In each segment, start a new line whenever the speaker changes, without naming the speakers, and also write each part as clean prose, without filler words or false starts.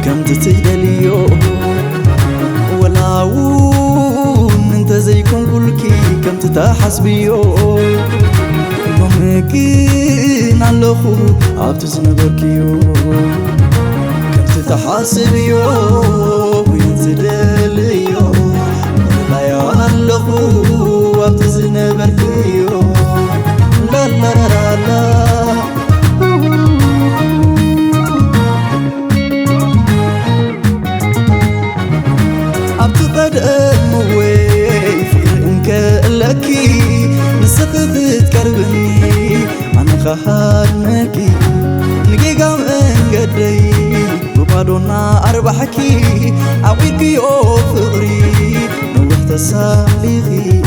كم تتهدليو ولاون انت زيكم كلكي كم تتحسبيو ممكن علخو عبت زنبركيو كم تتحسبيو وينزدليو لا يعلخو عبت زنبركيو لا لا لا لا خانكي نجيجا من قدي ببادونا أربحكي عويكي أو فقري نوحت الساليغي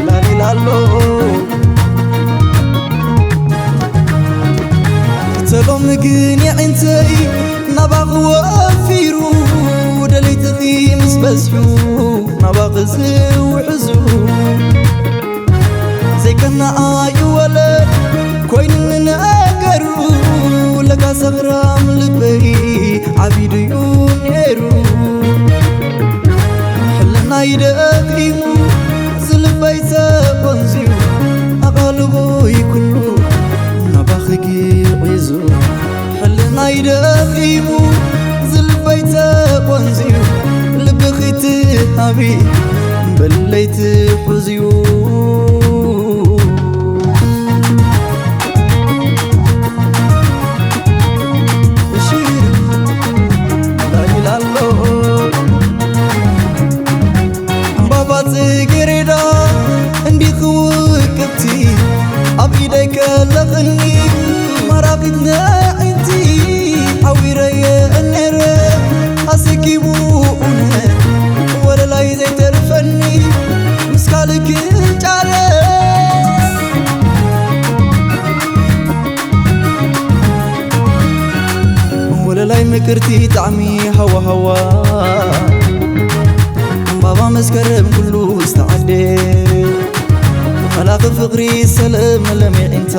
لالي لالو تلوم قيني عينتي نباغ وفيرو دليت ذي مسبسحو نباغ زو حزو زي كنا أيوة كوين نقرو لك سغرام لبي عبيد يونيرو حلنا يدقيمو زلبي تبنزيو أقلبو يكلو نباخكي ويزو حلنا يدقيمو زلبي تبنزيو لبخيت أبي بليت حزيو أبيدك لغني مرابطنا عندي حويري النهر أسكي بونا ولا لا يزي ترفني مسكالك الجارة ولا لا مكرتي تعمي هوا هوا بابا مسكرم كله استعدي ملاك فقري سلام لمي انت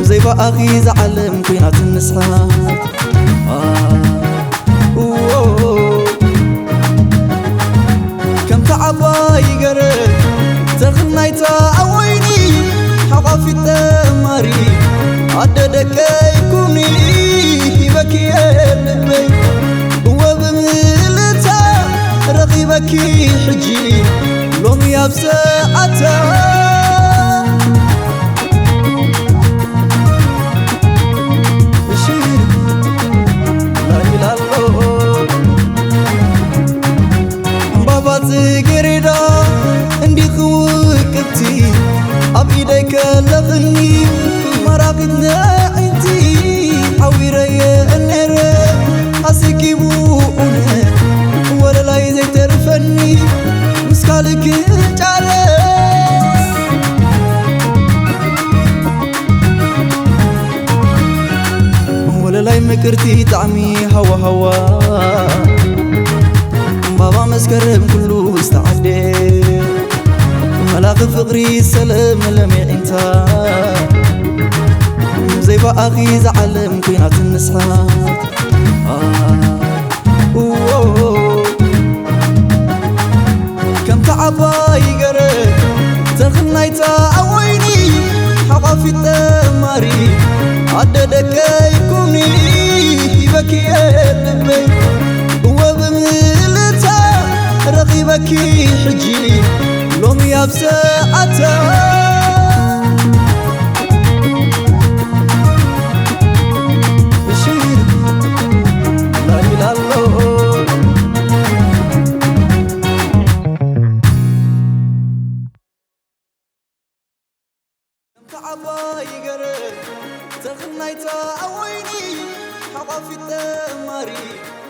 زي بأخي زعلم كينات النسحات كم تعبا يقرب تغنيتا أويني حقافي التماري عددك يكوني بكي اللبي وبملتا رغيبك حجي لوم يابسعتا بشير لا يلالو بابا تقريدا اندي خوكبتي أبيدك لغني مرابطنا عندي حويري النهر أسكي بونا ولا لا يزي ترفني مسكالك الجارة ولا لاي مكرتي تعمي هوا هوا بابا مسكرم كله استعدي ملاك فقري سلام لمي انت زي بأخي زعلم كينات النسحات كم تعبا يقرب تغنيتا أويني حقافي التماري عددك يكوني بكي اللبي وبملتا رغيبك حجي لوم يابسعتا تعبا يقرب تغنيتا أويني حقافي التماري